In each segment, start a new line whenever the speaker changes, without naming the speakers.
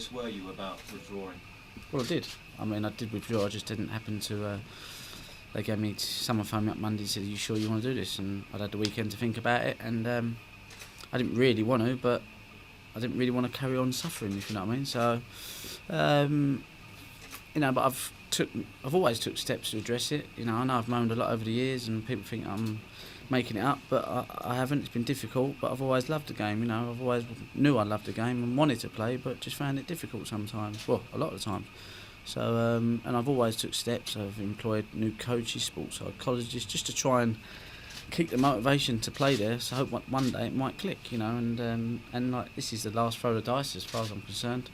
serious were you about withdrawing?
Well, I did. I mean, I did withdraw. I just didn't happen to. They gave me. Someone phoned me up Monday and said, "Are you sure you want to do this?" And I'd had the weekend to think about it, and I didn't really want to, but I didn't really want to carry on suffering, if you know what I mean. So, but I've always took steps to address it. I know I've moaned a lot over the years, and people think I'm making it up, but I haven't. It's been difficult, but I've always loved the game. I've always knew I loved the game and wanted to play, but just found it difficult sometimes. Well, a lot of the time. So, and I've always took steps. I've employed new coaches, sports psychologists, just to try and keep the motivation to play there. So I hope one day it might click, and like this is the last throw of the dice as far as I'm concerned.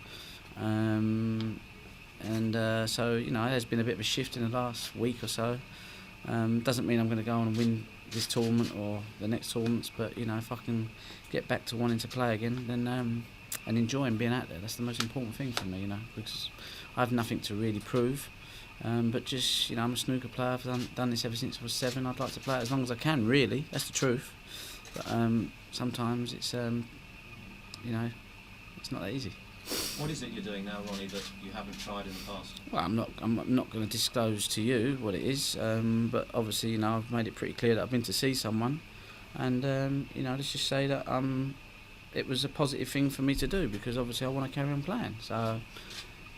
So there's been a bit of a shift in the last week or so. Doesn't mean I'm going to go on and win this tournament or the next tournaments, but if I can get back to wanting to play again, then and enjoying being out there, that's the most important thing for me, because I have nothing to really prove. But just, I'm a snooker player. I've done this ever since I was 7. I'd like to play it as long as I can, really. That's the truth. But sometimes it's, it's not that easy.
What is it you're doing now, Ronnie, that you haven't tried in the past?
Well, I'm not going to disclose to you what it is. But obviously, I've made it pretty clear that I've been to see someone, and let's just say that it was a positive thing for me to do, because obviously I want to carry on playing. So.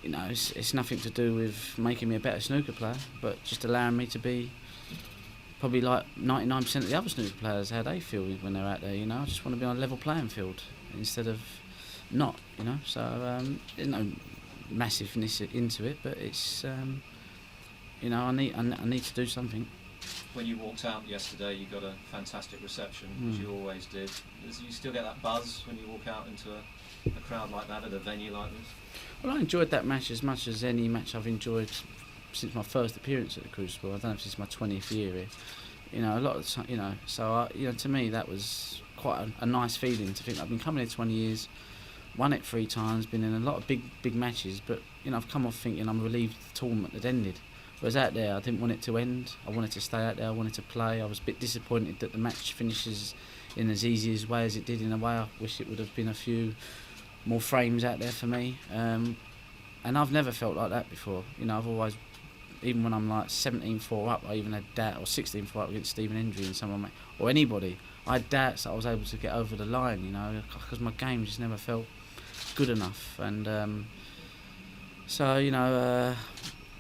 It's nothing to do with making me a better snooker player, but just allowing me to be probably like 99% of the other snooker players, how they feel when they're out there. I just want to be on a level playing field instead of not. So there's no massiveness into it, but it's I need to do something.
When you walked out yesterday, you got a fantastic reception, as you always did. You still get that buzz when you walk out into a crowd like that at a venue like this?
Well, I enjoyed that match as much as any match I've enjoyed since my first appearance at the Crucible. I don't know if this is my 20th year here. A lot of the time, so to me that was quite a nice feeling to think I've been coming here 20 years, won it 3 times, been in a lot of big matches, but I've come off thinking I'm relieved the tournament had ended. Whereas out there, I didn't want it to end. I wanted to stay out there. I wanted to play. I was a bit disappointed that the match finishes in as easy a way as it did. In a way, I wish it would have been a few more frames out there for me. And I've never felt like that before. I've always, even when I'm like 17-4 up, I even had doubt, or 16-4 up against Stephen Hendry and someone, or anybody. I had doubts that I was able to get over the line, because my game just never felt good enough. And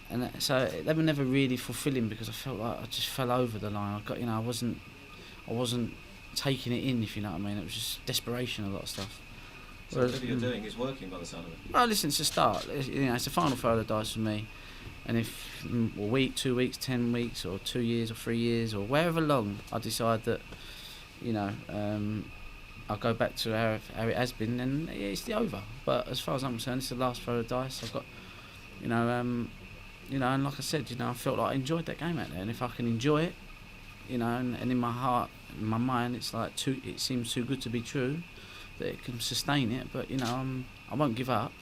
and so they were never really fulfilling, because I felt like I just fell over the line. I wasn't taking it in, if you know what I mean. It was just desperation, a lot of stuff.
So whatever you're doing is working by the sound of it.
Well, listen, it's a start. It's a final throw of the dice for me. And if a week, 2 weeks, 10 weeks, or 2 years, or 3 years, or wherever long, I decide that, I'll go back to how it has been, then it's over. But as far as I'm concerned, it's the last throw of the dice. I've got, and like I said, I felt like I enjoyed that game out there, and if I can enjoy it, and in my heart, in my mind, it's like it seems too good to be true that it can sustain it. But I won't give up.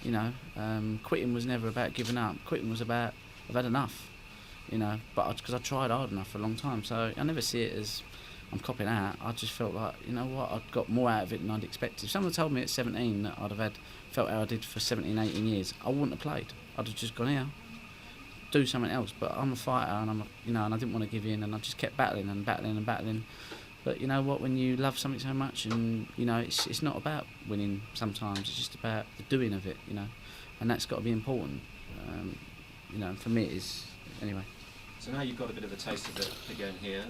Quitting was never about giving up. Quitting was about I've had enough. But because I tried hard enough for a long time, so I never see it as I'm copping out. I just felt like I'd got more out of it than I'd expected. If someone told me at 17 that I'd have felt how I did for 17, 18 years, I wouldn't have played. I'd have just gone here, do something else. But I'm a fighter, and and I didn't want to give in, and I just kept battling and battling and battling. But you know what? When you love something so much, and it's not about winning. Sometimes it's just about the doing of it. And that's got to be important. For me it is anyway.
So now you've got a bit of a taste of it again here.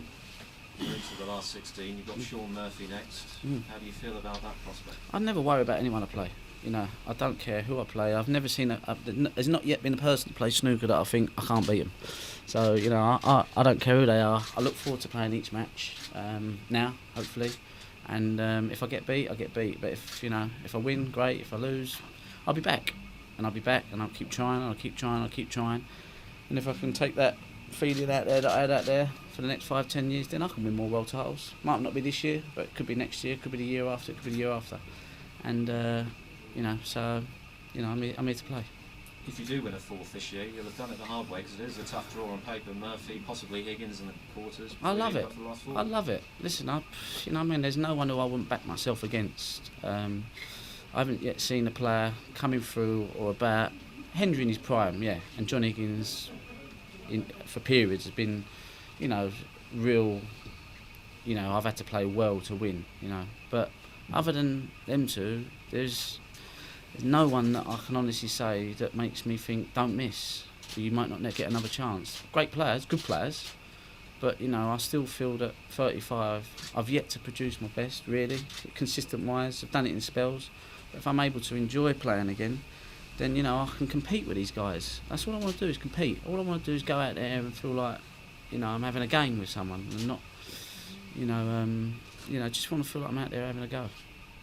You're into the last 16. You've got Sean Murphy next. How do you feel about that prospect?
I never worry about anyone I play. I don't care who I play. I've never seen there's not yet been a person that plays snooker that I think I can't beat them. So I don't care who they are. I look forward to playing each match now, hopefully. And if I get beat, I get beat. But if I win, great. If I lose, I'll be back, and I'll be back, and I'll keep trying, and I'll keep trying, I'll keep trying. And if I can take that feeling out there that I had out there for the next 5-10 years, then I can win more world titles. Might not be this year, but it could be next year, could be the year after, it could be the year after. And I'm here to play.
If you do win a fourth this year, you'll have done it the hard way, because it is a tough draw on paper. Murphy, possibly Higgins in the quarters.
I love it. I love it. Listen, there's no one who I wouldn't back myself against. I haven't yet seen a player coming through or about. Hendry in his prime, yeah, and John Higgins for periods has been, you know, real. You know, I've had to play well to win. You know, but other than them two, there's no one that I can honestly say that makes me think don't miss. You might not get another chance. Great players, good players, but you know, I still feel that 35, I've yet to produce my best really, consistent wise. I've done it in spells. But if I'm able to enjoy playing again, then you know I can compete with these guys. That's all I want to do is compete. All I want to do is go out there and feel like, you know, I'm having a game with someone and not, you know, just want to feel like I'm out there having a go.